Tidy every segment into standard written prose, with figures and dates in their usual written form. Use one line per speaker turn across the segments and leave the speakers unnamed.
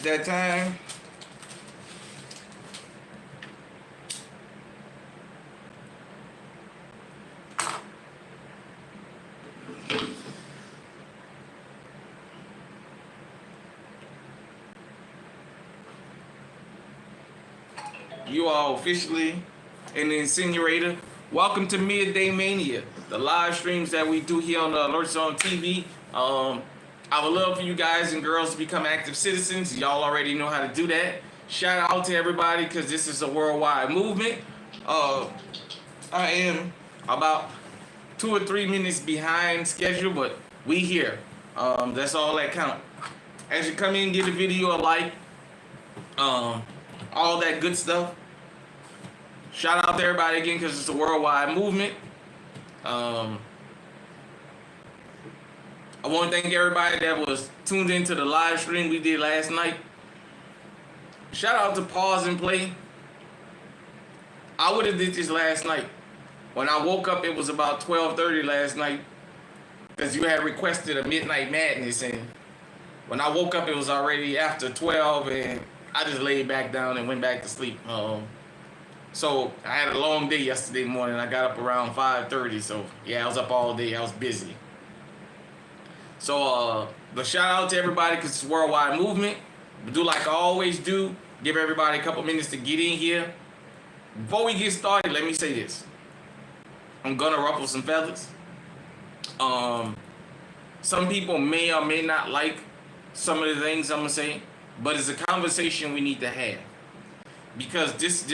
That time. You are officially in the incinerator. Welcome to Midday Mania, the live streams that we do here on the Alerts on TV. I would love for you guys and girls to become active citizens. Y'all already know how to do that. Shout out to everybody because this is a worldwide movement. I am about 2 or 3 minutes behind schedule, but we here. That's all that count. As you come in, give the video a like. All that good stuff. Shout out to everybody again because it's a worldwide movement. I want to thank everybody that was tuned into the live stream we did last night. Shout out to Pause and Play. I would have did this last night. When I woke up, it was about 12:30 last night because you had requested a Midnight Madness, and when I woke up, it was already after 12, and I just laid back down and went back to sleep. So I had a long day yesterday morning. I got up around 5:30, so yeah, I was up all day. I was busy. So but shout out to everybody because it's a worldwide movement. But do like I always do, give everybody a couple minutes to get in here. Before we get started, let me say this. I'm gonna ruffle some feathers. Some people may or may not like some of the things I'm gonna say, but it's a conversation we need to have. Because this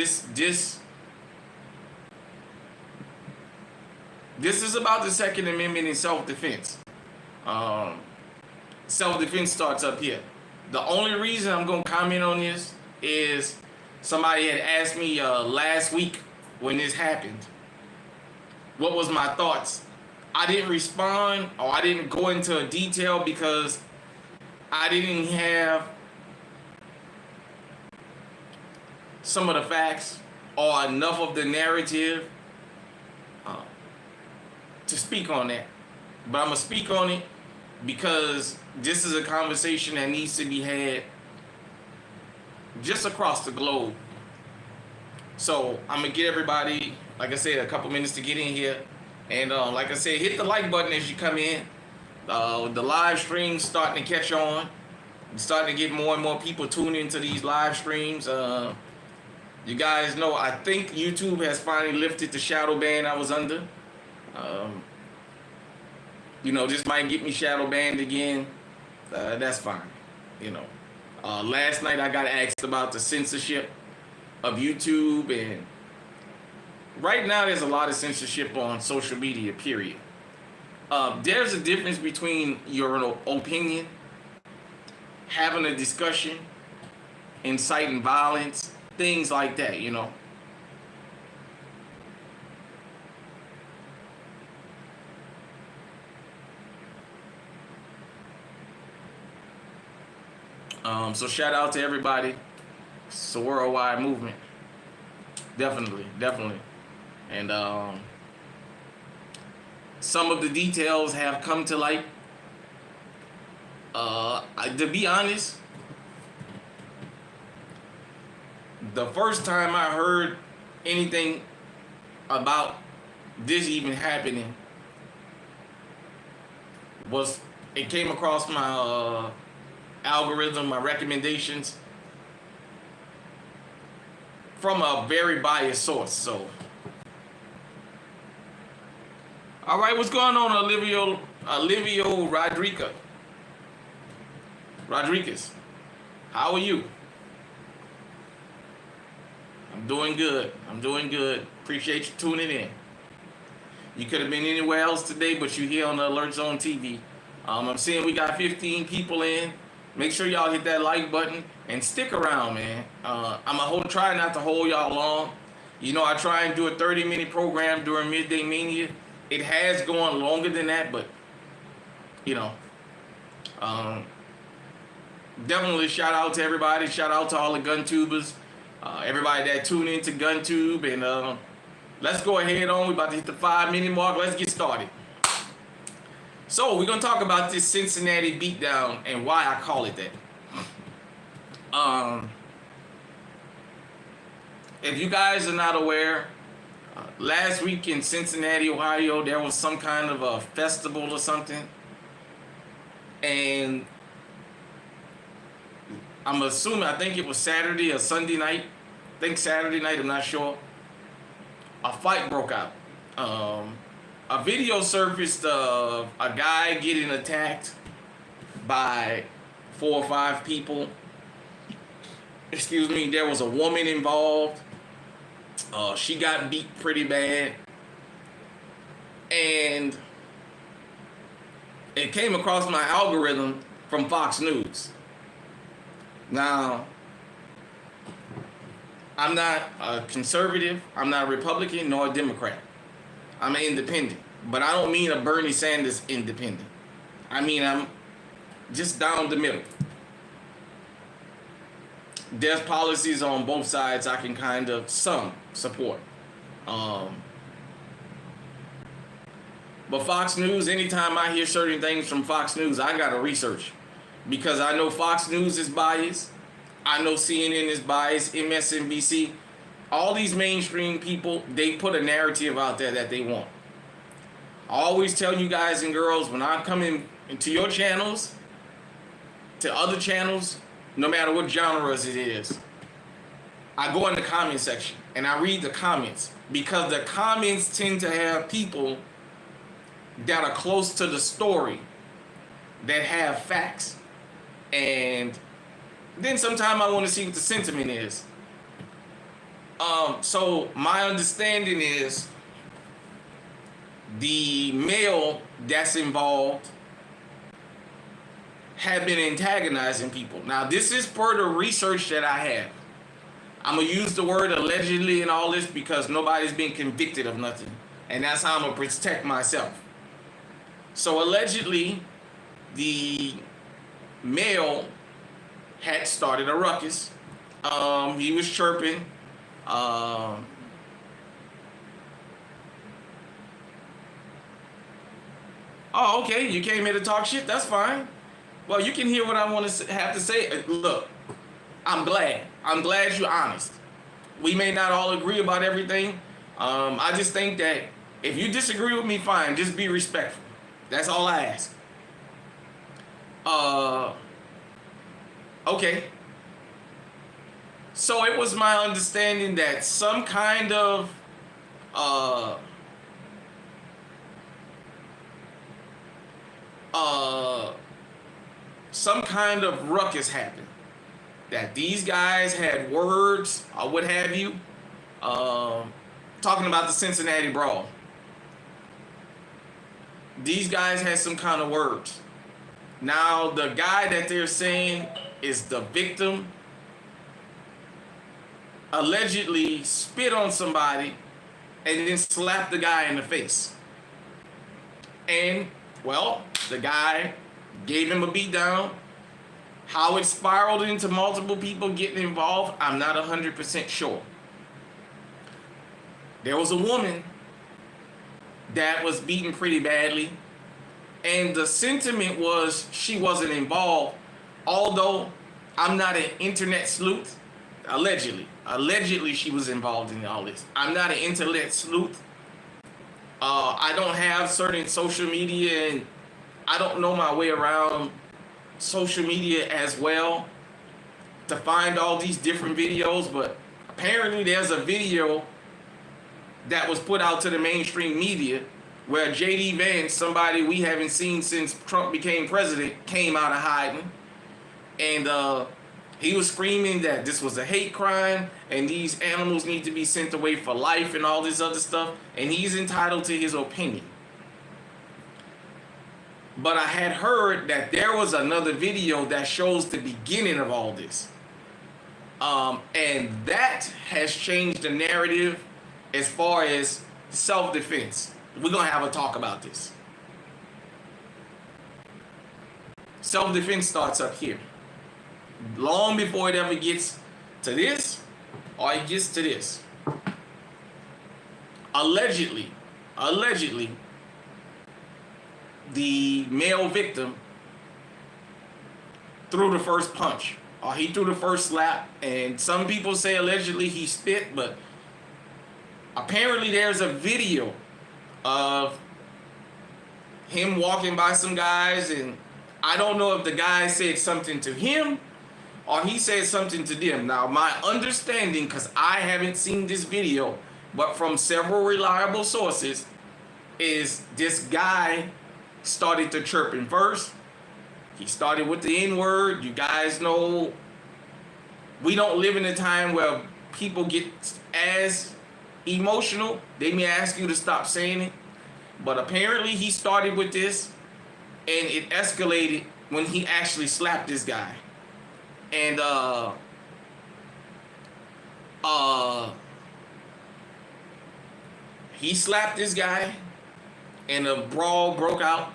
is about the Second Amendment and self-defense. Self-defense starts up here. The only reason I'm going to comment on this is somebody had asked me last week when this happened, what was my thoughts. I didn't respond or I didn't go into detail because I didn't have some of the facts or enough of the narrative to speak on that. But I'm going to speak on it because this is a conversation that needs to be had just across the globe. So I'm going to get everybody, like I said, a couple minutes to get in here. And like I said, hit the like button as you come in. The live stream's starting to catch on. I'm starting to get more and more people tuning into these live streams. You guys know, I think YouTube has finally lifted the shadow ban I was under. You know, this might get me shadow banned again. That's fine. You know, last night I got asked about the censorship of YouTube, and right now there's a lot of censorship on social media, period. There's a difference between your opinion, having a discussion, inciting violence, things like that, you know. So shout out to everybody. It's a worldwide movement. Definitely. And some of the details have come to light. To be honest, the first time I heard anything about this even happening was it came across my algorithm, my recommendations from a very biased source. So, all right, what's going on, Olivio Rodriguez? How are you? I'm doing good. Appreciate you tuning in. You could have been anywhere else today, but you're here on the Alerts on TV. I'm seeing we got 15 people in. Make sure y'all hit that like button and stick around, man. I'm try not to hold y'all long. You know, I try and do a 30-minute program during Midday Mania. It has gone longer than that, but you know, definitely shout out to everybody. Shout out to all the gun tubers. Everybody that tuned into GunTube, and let's go ahead on. We're about to hit the 5-minute mark. Let's get started. So we're gonna talk about this Cincinnati beatdown and why I call it that. If you guys are not aware, last week in Cincinnati, Ohio, there was some kind of a festival or something. And I'm assuming, I think it was Saturday or Sunday night. I think Saturday night, I'm not sure. A fight broke out. A video surfaced of a guy getting attacked by 4 or 5 people. Excuse me, there was a woman involved. She got beat pretty bad. And it came across my algorithm from Fox News. Now, I'm not a conservative, I'm not a Republican, nor a Democrat. I'm an independent. But I don't mean a Bernie Sanders independent. I mean, I'm just down the middle. There's policies on both sides I can kind of some support. But Fox News, anytime I hear certain things from Fox News, I gotta research. Because I know Fox News is biased. I know CNN is biased, MSNBC. All these mainstream people, they put a narrative out there that they want. I always tell you guys and girls, when I come into your channels, to other channels, no matter what genres it is, I go in the comment section and I read the comments, because the comments tend to have people that are close to the story, that have facts. And then sometimes I want to see what the sentiment is. So my understanding is the male that's involved have been antagonizing people. Now, this is per the research that I have. I'm going to use the word allegedly and all this because nobody's been convicted of nothing. And that's how I'm going to protect myself. So allegedly, the male had started a ruckus. He was chirping. Oh, okay, you came here to talk shit? That's fine. Well, you can hear what I want to have to say. Look, I'm glad. I'm glad you're honest. We may not all agree about everything. I just think that if you disagree with me, fine. Just be respectful. That's all I ask. Okay. So it was my understanding that some kind of ruckus happened. That these guys had words or what have you, talking about the Cincinnati brawl. These guys had some kind of words. Now, the guy that they're saying is the victim allegedly spit on somebody and then slapped the guy in the face. And, well, the guy gave him a beatdown. How it spiraled into multiple people getting involved, I'm not 100% sure. There was a woman that was beaten pretty badly, and the sentiment was she wasn't involved, although I'm not an internet sleuth. Allegedly she was involved in all this. I'm not an internet sleuth. I don't have certain social media, and I don't know my way around social media as well to find all these different videos, but apparently there's a video that was put out to the mainstream media where J.D. Vance, somebody we haven't seen since Trump became president, came out of hiding, and he was screaming that this was a hate crime and these animals need to be sent away for life and all this other stuff, and he's entitled to his opinion. But I had heard that there was another video that shows the beginning of all this. And that has changed the narrative as far as self-defense. We're going to have a talk about this. Self-defense starts up here. Long before it ever gets to this, or it gets to this. Allegedly, the male victim threw the first punch He threw the first slap, and some people say allegedly he spit, but apparently there's a video of him walking by some guys, and I don't know if the guy said something to him or he said something to them. Now, my understanding, because I haven't seen this video, but from several reliable sources, is this guy started to chirping first. He started with the N-word. You guys know we don't live in a time where people get as emotional. They may ask you to stop saying it. But apparently he started with this, and it escalated when he actually slapped this guy. And he slapped this guy, and a brawl broke out.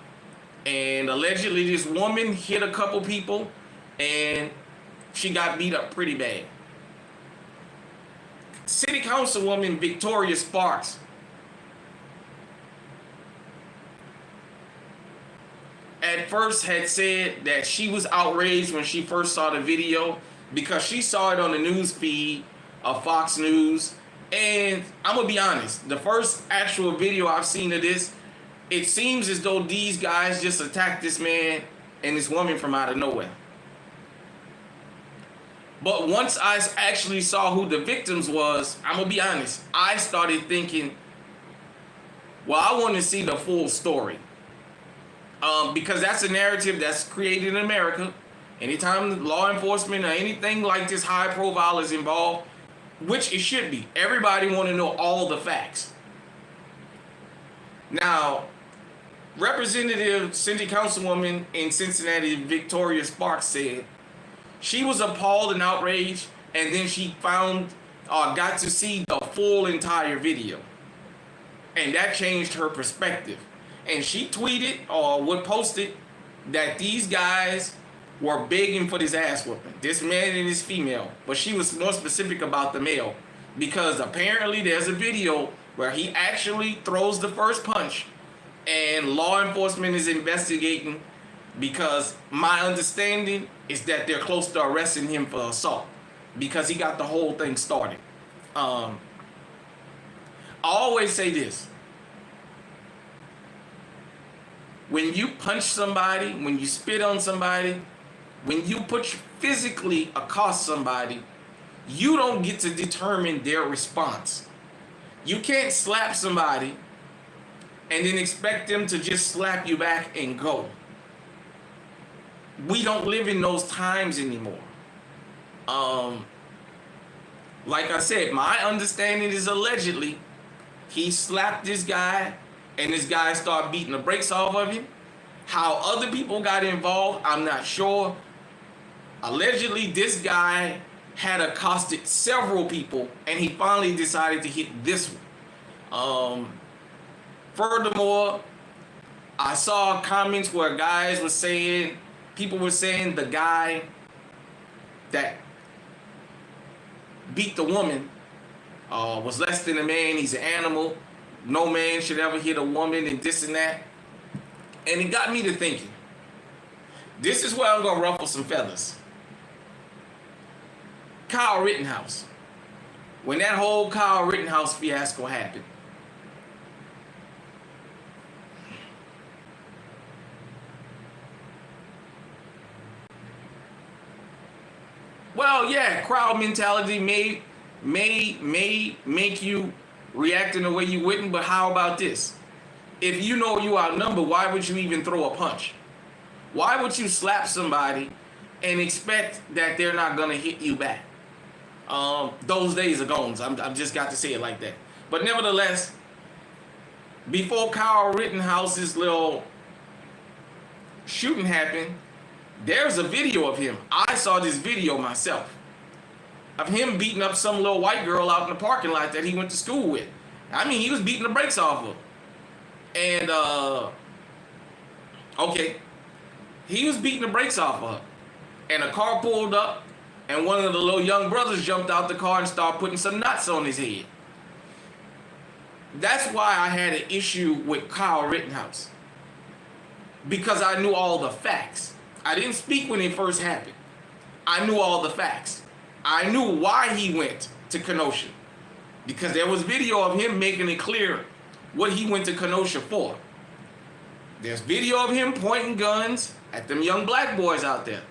And allegedly this woman hit a couple people, and she got beat up pretty bad. City Councilwoman Victoria Sparks at first had said that she was outraged when she first saw the video because she saw it on the news feed of Fox News. And I'm gonna be honest, the first actual video I've seen of this, it seems as though these guys just attacked this man and this woman from out of nowhere. But once I actually saw who the victims was, I'm gonna be honest, I started thinking, well, I want to see the full story. Because that's a narrative that's created in America. Anytime law enforcement or anything like this high profile is involved, which it should be, everybody want to know all the facts. Now, Representative City Councilwoman in Cincinnati, Victoria Sparks, said she was appalled and outraged, and then she got to see the full entire video. And that changed her perspective. And she tweeted or would post it that these guys were begging for this ass whooping, this man and this female. But she was more specific about the male, because apparently there's a video where he actually throws the first punch, and law enforcement is investigating, because my understanding is that they're close to arresting him for assault because he got the whole thing started. I always say this: when you punch somebody, when you spit on somebody, when you physically accost somebody, you don't get to determine their response. You can't slap somebody and then expect them to just slap you back and go. We don't live in those times anymore. Like I said, my understanding is allegedly he slapped this guy, and this guy started beating the brakes off of him. How other people got involved, I'm not sure. Allegedly, this guy had accosted several people, and he finally decided to hit this one. Furthermore, I saw comments where people were saying the guy that beat the woman was less than a man. He's an animal. No man should ever hit a woman, and this and that. And it got me to thinking, this is where I'm going to ruffle some feathers. Kyle Rittenhouse. When that whole Kyle Rittenhouse fiasco happened, well, yeah, crowd mentality may make you react in a way you wouldn't, but how about this? If you know you outnumbered, why would you even throw a punch? Why would you slap somebody and expect that they're not going to hit you back? Those days are gone. I've just got to say it like that. But nevertheless, before Kyle Rittenhouse's little shooting happened, there's a video of him. I saw this video myself of him beating up some little white girl out in the parking lot that he went to school with. I mean, he was beating the brakes off of her. And, okay, he was beating the brakes off of her. And a car pulled up, and one of the little young brothers jumped out the car and started putting some nuts on his head. That's why I had an issue with Kyle Rittenhouse, because I knew all the facts. I didn't speak when it first happened. I knew all the facts. I knew why he went to Kenosha. Because there was video of him making it clear what he went to Kenosha for. There's video of him pointing guns at them young black boys out there.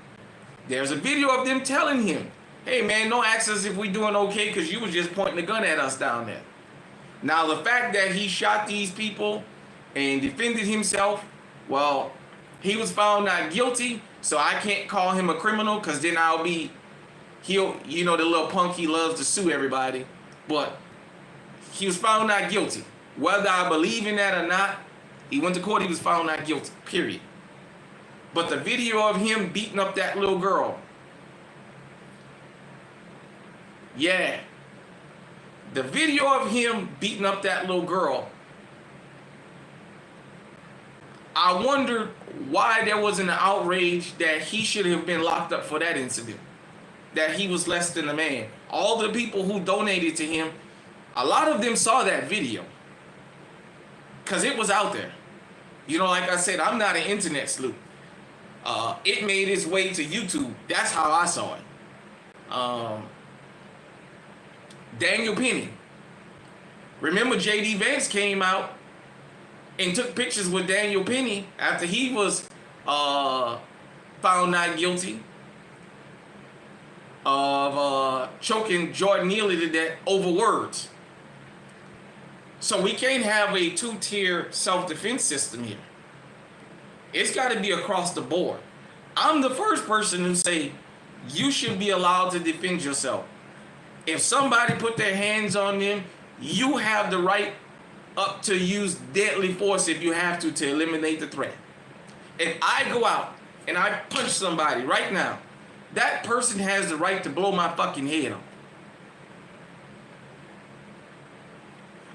There's a video of them telling him, hey man, don't ask us if we doing okay because you was just pointing a gun at us down there. Now the fact that he shot these people and defended himself, well, he was found not guilty, so I can't call him a criminal because then he'll, you know, the little punk, he loves to sue everybody. But he was found not guilty. Whether I believe in that or not, he went to court, he was found not guilty, period. But the video of him beating up that little girl, yeah. The video of him beating up that little girl, I wondered why there wasn't an outrage that he should have been locked up for that incident. That he was less than a man. All the people who donated to him, a lot of them saw that video. Because it was out there. You know, like I said, I'm not an internet sleuth. It made its way to YouTube. That's how I saw it. Daniel Penny. Remember J.D. Vance came out and took pictures with Daniel Penny after he was found not guilty of choking Jordan Neely to death over words. So we can't have a two-tier self-defense system here. It's got to be across the board. I'm the first person to say you should be allowed to defend yourself. If somebody put their hands on them, you have the right up to use deadly force if you have to eliminate the threat. If I go out and I punch somebody right now, that person has the right to blow my fucking head off.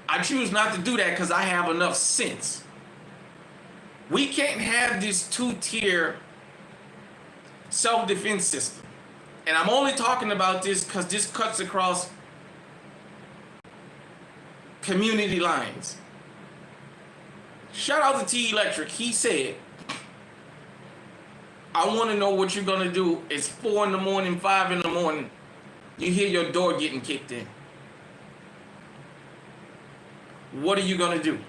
I choose not to do that because I have enough sense. We can't have this two-tier self-defense system. And I'm only talking about this because this cuts across community lines. Shout out to T Electric. He said, I want to know what you're going to do. It's 4 in the morning, 5 in the morning. You hear your door getting kicked in. What are you going to do?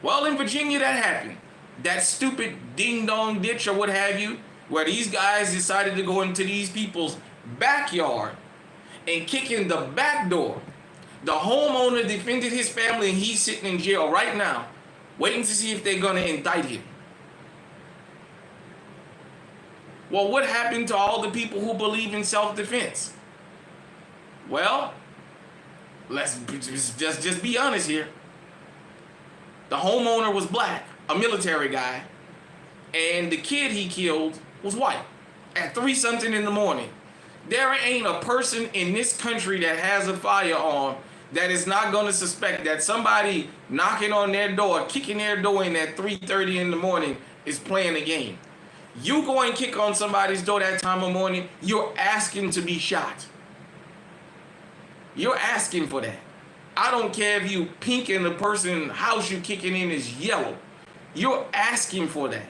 Well, in Virginia, that happened. That stupid ding-dong ditch or what have you, where these guys decided to go into these people's backyard and kick in the back door. The homeowner defended his family and he's sitting in jail right now, waiting to see if they're going to indict him. Well, what happened to all the people who believe in self-defense? Well, let's just be honest here. The homeowner was black, a military guy, and the kid he killed was white at 3-something in the morning. There ain't a person in this country that has a firearm that is not going to suspect that somebody knocking on their door, kicking their door in at 3:30 in the morning is playing a game. You go and kick on somebody's door that time of morning, you're asking to be shot. You're asking for that. I don't care if you pink and the person's house you kicking in is yellow. You're asking for that.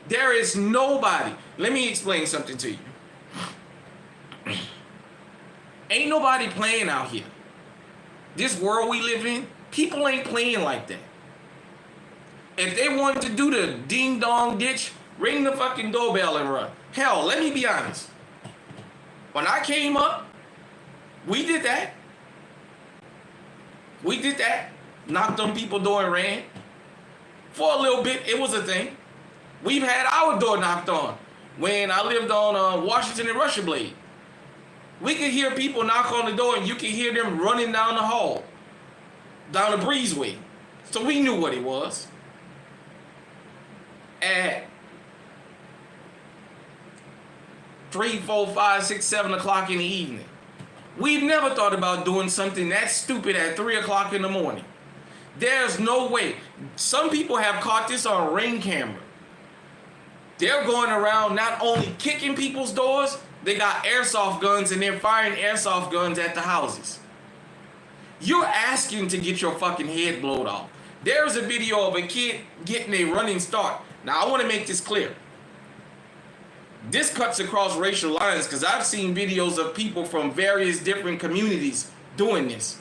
There is nobody. Let me explain something to you. Ain't nobody playing out here. This world we live in, people ain't playing like that. If they wanted to do the ding-dong ditch, ring the fucking doorbell and run. Hell, let me be honest. When I came up, we did that. We did that. Knocked on people's door and ran. For a little bit, it was a thing. We've had our door knocked on. When I lived on Washington and Russia Blade, we could hear people knock on the door and you could hear them running down the hall, down the breezeway. So we knew what it was. At 3, 4, 5, 6, 7 o'clock in the evening. We've never thought about doing something that stupid at 3 o'clock in the morning. There's no way. Some people have caught this on Ring camera. They're going around not only kicking people's doors, they got airsoft guns and they're firing airsoft guns at the houses. You're asking to get your fucking head blown off. There's a video of a kid getting a running start. Now, I want to make this clear. This cuts across racial lines because I've seen videos of people from various different communities doing this.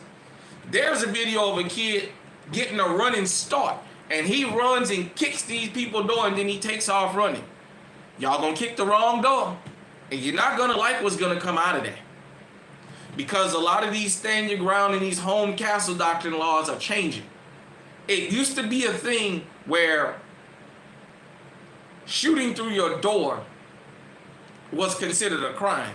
There's a video of a kid getting a running start, and he runs and kicks these people door, and then he takes off running. Y'all gonna kick the wrong door, and you're not gonna like what's gonna come out of that. Because a lot of these stand your ground and these home castle doctrine laws are changing. It used to be a thing where shooting through your door was considered a crime.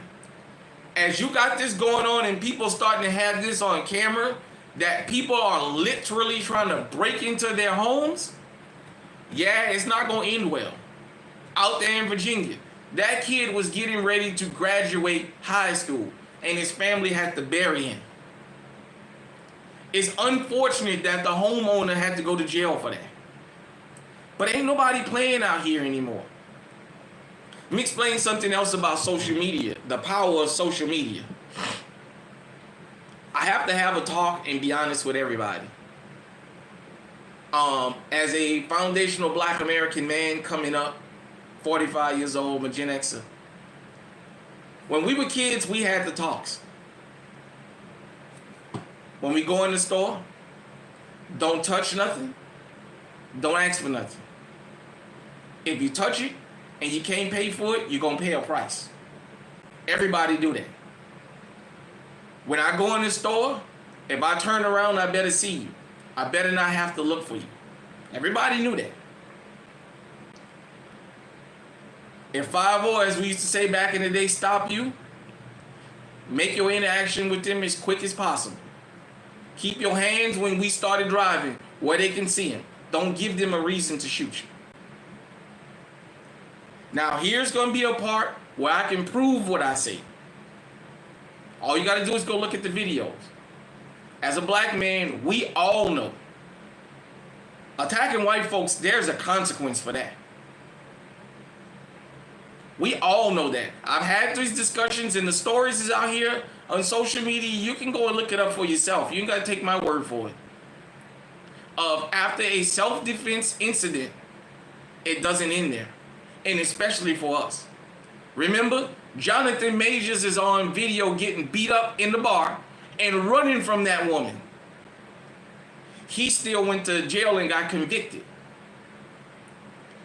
As you got this going on and people starting to have this on camera, that people are literally trying to break into their homes, yeah, it's not going to end well. Out there in Virginia, that kid was getting ready to graduate high school, and his family had to bury him. It's unfortunate that the homeowner had to go to jail for that. But ain't nobody playing out here anymore. Let me explain something else about social media, the power of social media. I have to have a talk and be honest with everybody. As a foundational Black American man coming up, 45 years old, I'm a Gen Xer. When we were kids, we had the talks. When we go in the store, don't touch nothing, don't ask for nothing. If you touch it and you can't pay for it, you're going to pay a price. Everybody do that. When I go in the store, if I turn around, I better see you. I better not have to look for you. Everybody knew that. If 5-0, as we used to say back in the day, stop you, make your interaction with them as quick as possible. Keep your hands when we started driving where they can see them. Don't give them a reason to shoot you. Now, here's going to be a part where I can prove what I say. All you got to do is go look at the videos. As a black man, we all know attacking white folks, there's a consequence for that. We all know that. I've had these discussions, and the stories is out here on social media. You can go and look it up for yourself. You ain't got to take my word for it. After a self-defense incident, it doesn't end there. And especially for us. Remember, Jonathan Majors is on video getting beat up in the bar and running from that woman. He still went to jail and got convicted.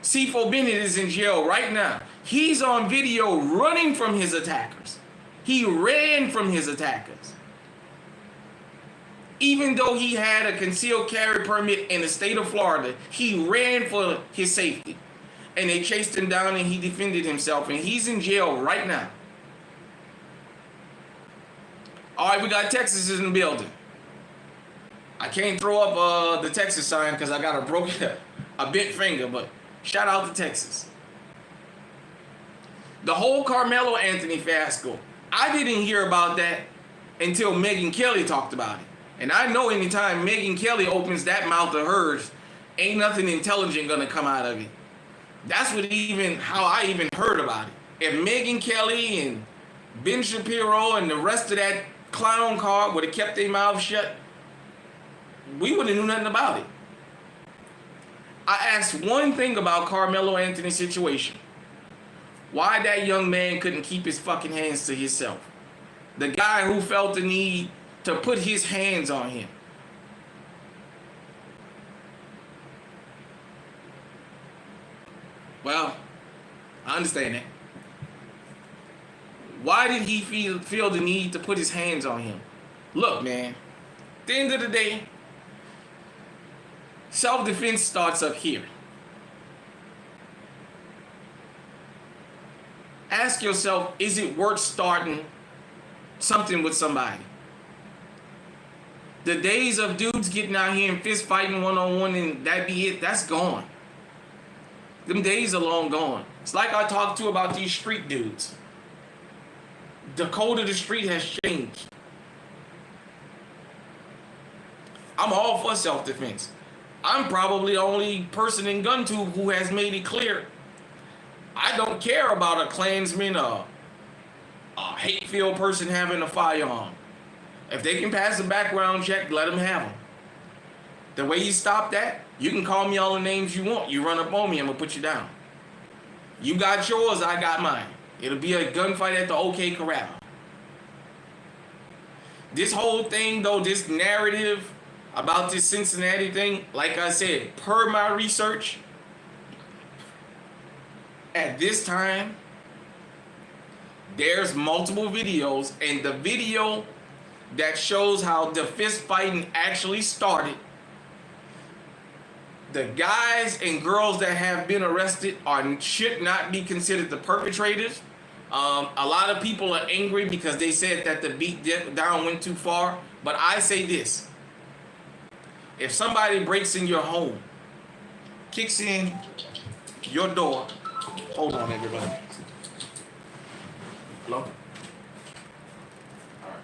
C4 Bennett is in jail right now. He's on video running from his attackers. He ran from his attackers. Even though he had a concealed carry permit in the state of Florida, he ran for his safety. And they chased him down and he defended himself. And he's in jail right now. All right, we got Texas in the building. I can't throw up the Texas sign because I got a bent finger, but shout out to Texas. The whole Carmelo Anthony fiasco, I didn't hear about that until Megyn Kelly talked about it. And I know anytime Megyn Kelly opens that mouth of hers, ain't nothing intelligent gonna come out of it. That's how I even heard about it. If Megyn Kelly and Ben Shapiro and the rest of that clown car would have kept their mouths shut, we wouldn't have knew nothing about it. I asked one thing about Carmelo Anthony's situation. Why that young man couldn't keep his fucking hands to himself. The guy who felt the need to put his hands on him. Well, I understand that. Why did he feel the need to put his hands on him? Look, man, at the end of the day, self-defense starts up here. Ask yourself, is it worth starting something with somebody? The days of dudes getting out here and fist fighting one-on-one and that be it, that's gone. Them days are long gone. It's like I talked to about these street dudes. The code of the street has changed. I'm all for self-defense. I'm probably the only person in GunTube who has made it clear I don't care about a Klansman or a hate-filled person having a firearm. If they can pass a background check, let them have them. The way you stop that, you can call me all the names you want. You run up on me, I'm going to put you down. You got yours, I got mine. It'll be a gunfight at the OK Corral. This whole thing, though, this narrative about this Cincinnati thing, like I said, per my research, at this time, there's multiple videos, and the video that shows how the fist fighting actually started, the guys and girls that have been arrested should not be considered the perpetrators. A lot of people are angry because they said that the beatdown went too far. But I say this. If somebody breaks in your home, kicks in your door. Hold on, everybody. Hello? All right.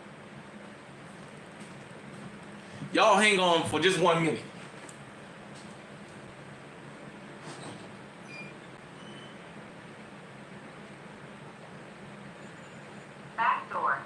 Y'all hang on for just 1 minute.
Back door.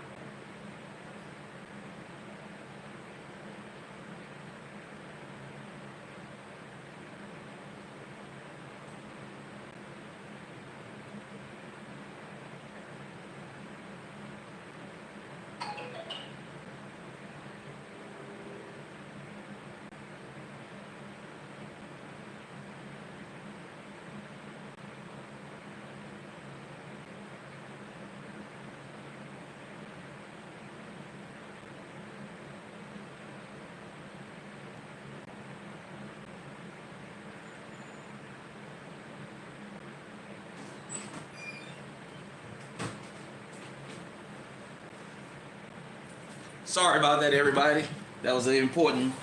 Sorry about that, everybody. That was an important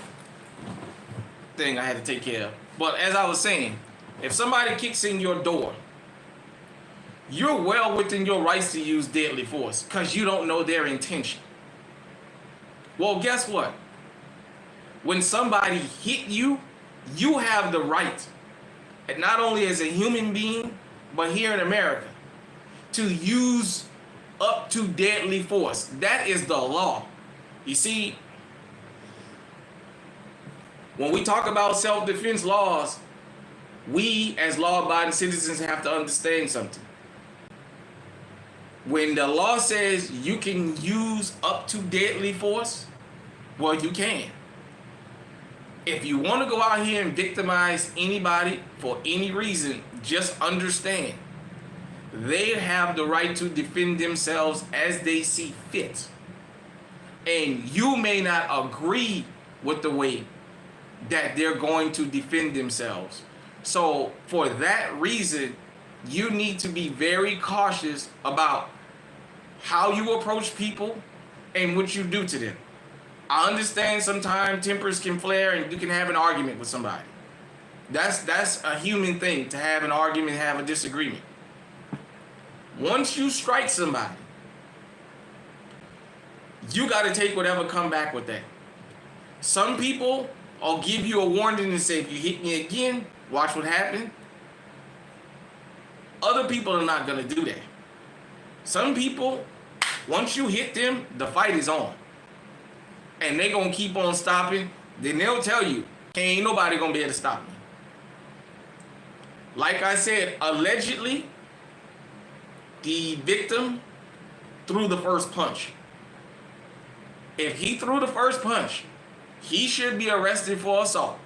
thing I had to take care of. But as I was saying, if somebody kicks in your door, you're well within your rights to use deadly force because you don't know their intention. Well, guess what? When somebody hit you, you have the right, and not only as a human being, but here in America, to use up to deadly force. That is the law. You see, when we talk about self-defense laws, we as law-abiding citizens have to understand something. When the law says you can use up to deadly force, well, you can. If you want to go out here and victimize anybody for any reason, just understand they have the right to defend themselves as they see fit. And you may not agree with the way that they're going to defend themselves. So for that reason, you need to be very cautious about how you approach people and what you do to them. I understand sometimes tempers can flare and you can have an argument with somebody. That's a human thing, to have an argument, have a disagreement. Once you strike somebody, you got to take whatever come back with that. Some people will give you a warning and say, if you hit me again, watch what happens. Other people are not going to do that. Some people, once you hit them, the fight is on. And they're going to keep on stopping. Then they'll tell you, hey, ain't nobody going to be able to stop me. Like I said, allegedly, the victim threw the first punch. If he threw the first punch, he should be arrested for assault.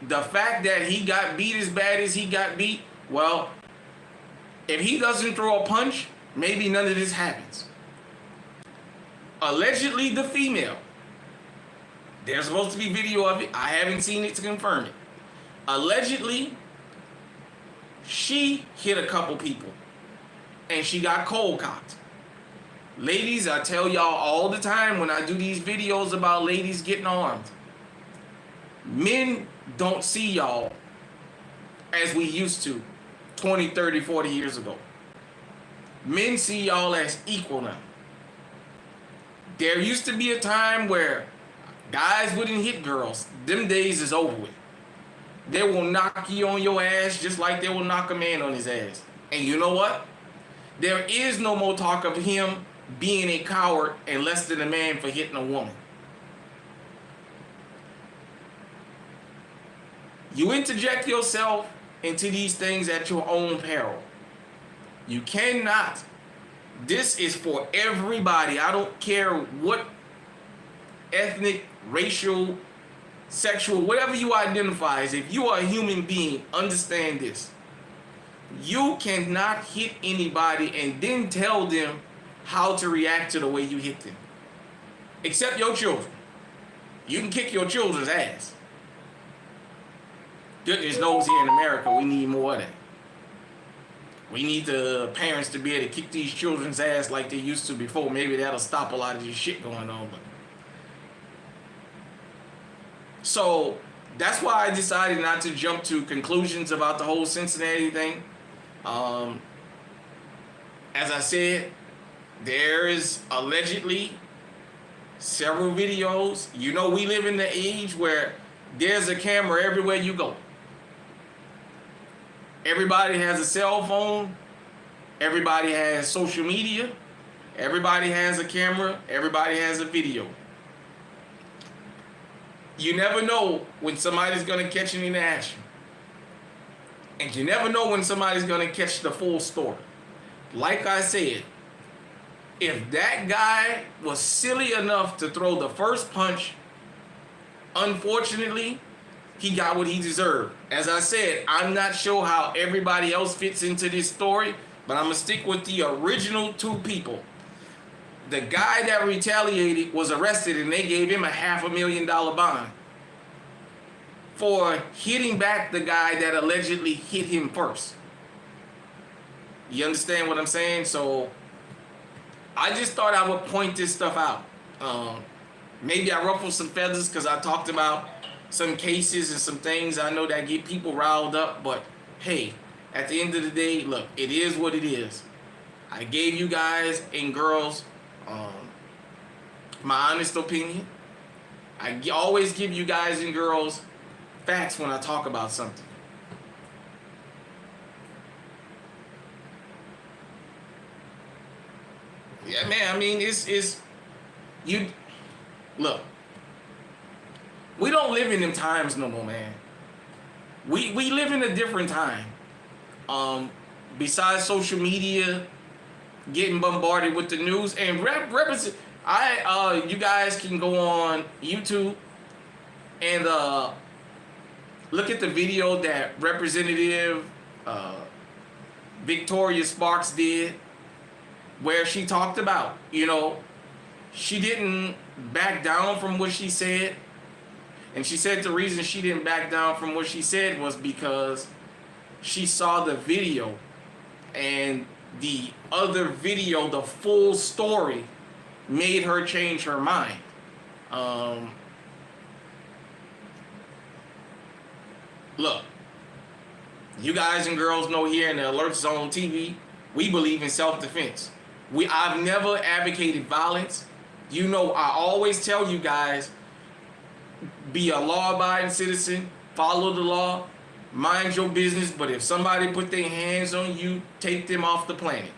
The fact that he got beat as bad as he got beat, well, if he doesn't throw a punch, maybe none of this happens. Allegedly, the female, there's supposed to be video of it. I haven't seen it to confirm it. Allegedly, she hit a couple people and she got cold cocked. Ladies, I tell y'all all the time when I do these videos about ladies getting armed, men don't see y'all as we used to 20, 30, 40 years ago. Men see y'all as equal now. There used to be a time where guys wouldn't hit girls. Them days is over with. They will knock you on your ass just like they will knock a man on his ass. And you know what? There is no more talk of him being a coward and less than a man for hitting a woman. You interject yourself into these things at your own peril. You cannot. This is for everybody. I don't care what ethnic, racial, sexual, whatever you identify as. If you are a human being, understand this. You cannot hit anybody and then tell them how to react to the way you hit them. Except your children. You can kick your children's ass. Goodness knows here in America, we need more of that. We need the parents to be able to kick these children's ass like they used to before. Maybe that'll stop a lot of this shit going on. But so that's why I decided not to jump to conclusions about the whole Cincinnati thing. As I said, there is allegedly several videos. You know, we live in the age where there's a camera everywhere you go. Everybody has a cell phone. Everybody has social media. Everybody has a camera. Everybody has a video. You never know when somebody's going to catch you in action. And you never know when somebody's going to catch the full story. Like I said, if that guy was silly enough to throw the first punch, unfortunately, he got what he deserved. As I said, I'm not sure how everybody else fits into this story, but I'm going to stick with the original two people. The guy that retaliated was arrested and they gave him a $500,000 bond for hitting back the guy that allegedly hit him first. You understand what I'm saying? So I just thought I would point this stuff out. Maybe I ruffled some feathers because I talked about some cases and some things I know that get people riled up, but hey, at the end of the day, look, it is what it is. I gave you guys and girls my honest opinion. I always give you guys and girls facts when I talk about something. Yeah, man, I mean, it's you look. We don't live in them times no more, man. We live in a different time. Besides social media, getting bombarded with the news and represent. You guys can go on YouTube and look at the video that Representative Victoria Sparks did, where she talked about, you know, she didn't back down from what she said. And she said the reason she didn't back down from what she said was because she saw the video, and the other video, the full story, made her change her mind. Look, you guys and girls know here in the Alert Zone TV, we believe in self-defense. I've never advocated violence. You know, I always tell you guys, be a law-abiding citizen, follow the law, mind your business, but if somebody put their hands on you, take them off the planet.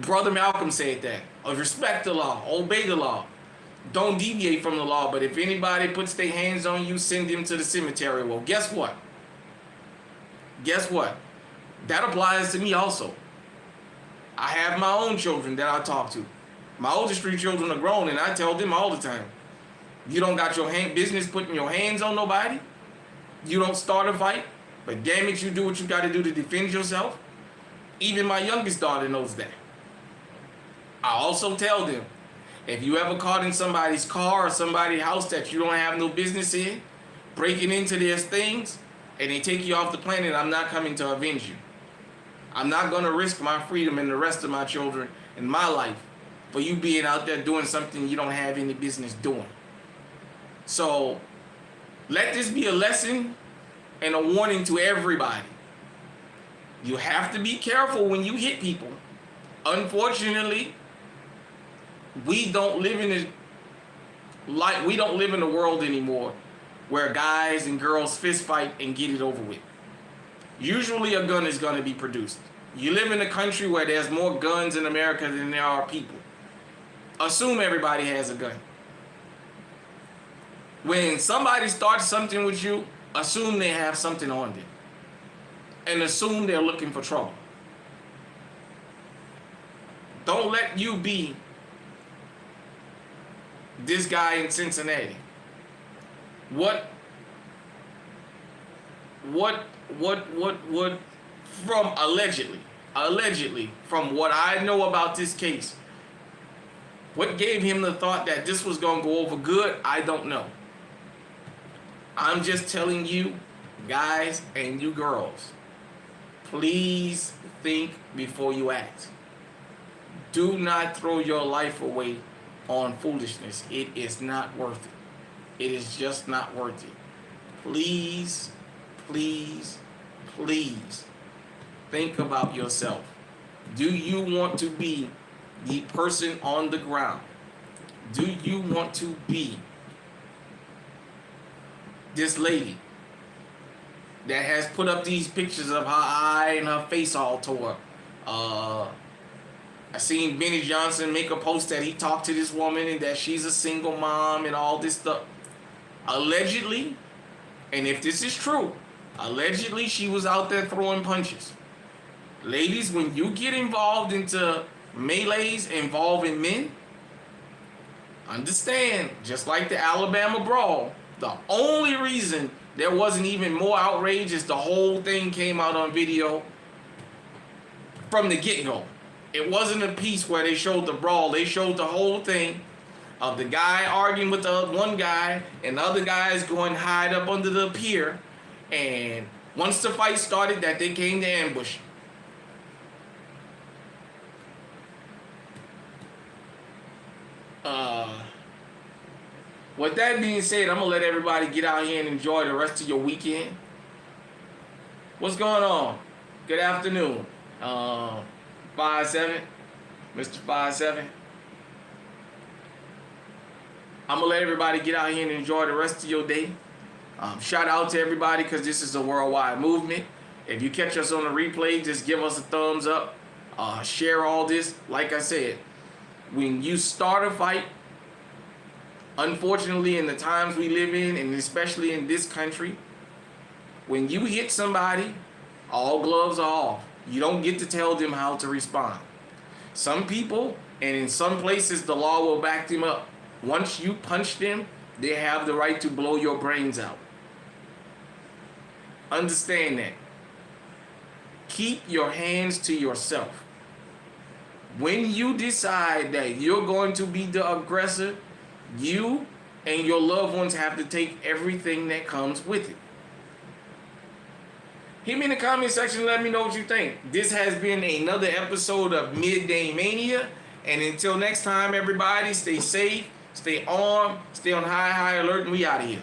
Brother Malcolm said that. Respect the law, obey the law. Don't deviate from the law, but if anybody puts their hands on you, send them to the cemetery. Well, guess what? Guess what? That applies to me also. I have my own children that I talk to. My oldest 3 children are grown, and I tell them all the time, you don't got your business putting your hands on nobody. You don't start a fight, but damn it, you do what you got to do to defend yourself. Even my youngest daughter knows that. I also tell them, if you ever caught in somebody's car or somebody's house that you don't have no business in, breaking into their things, and they take you off the planet, I'm not coming to avenge you. I'm not going to risk my freedom and the rest of my children and my life for you being out there doing something you don't have any business doing. So let this be a lesson and a warning to everybody. You have to be careful when you hit people. Unfortunately, we don't live in a world anymore where guys and girls fist fight and get it over with. Usually a gun is going to be produced. You live in a country where there's more guns in America than there are people. Assume everybody has a gun. When somebody starts something with you, assume they have something on them. And assume they're looking for trouble. Don't let you be this guy in Cincinnati. What from allegedly, from what I know about this case, what gave him the thought that this was going to go over good, I don't know. I'm just telling you, guys and you girls, please think before you act. Do not throw your life away on foolishness. It is not worth it. It is just not worth it. Please, please, please think about yourself. Do you want to be the person on the ground? Do you want to be this lady that has put up these pictures of her eye and her face all tore up? I seen Benny Johnson make a post that he talked to this woman and that she's a single mom and all this stuff. Allegedly, and if this is true, allegedly she was out there throwing punches. Ladies, when you get involved into melees involving men, understand, just like the Alabama brawl, the only reason there wasn't even more outrage is the whole thing came out on video from the get-go. It wasn't a piece where they showed the brawl. They showed the whole thing of the guy arguing with the one guy and the other guys going hide up under the pier. And once the fight started, that they came to ambush. With that being said, I'm going to let everybody get out here and enjoy the rest of your weekend. What's going on? Good afternoon. 5-7, Mr. 5-7. I'm going to let everybody get out here and enjoy the rest of your day. Shout out to everybody because this is a worldwide movement. If you catch us on the replay, just give us a thumbs up. Share all this. Like I said, when you start a fight, unfortunately, in the times we live in, and especially in this country, when you hit somebody, all gloves are off. You don't get to tell them how to respond. Some people, and in some places, the law will back them up. Once you punch them, they have the right to blow your brains out. Understand that. Keep your hands to yourself. When you decide that you're going to be the aggressor, you and your loved ones have to take everything that comes with it. Hit me in the comment section and let me know what you think. This has been another episode of MidDay Mania. And until next time, everybody, stay safe, stay armed, stay on high alert, and we out of here.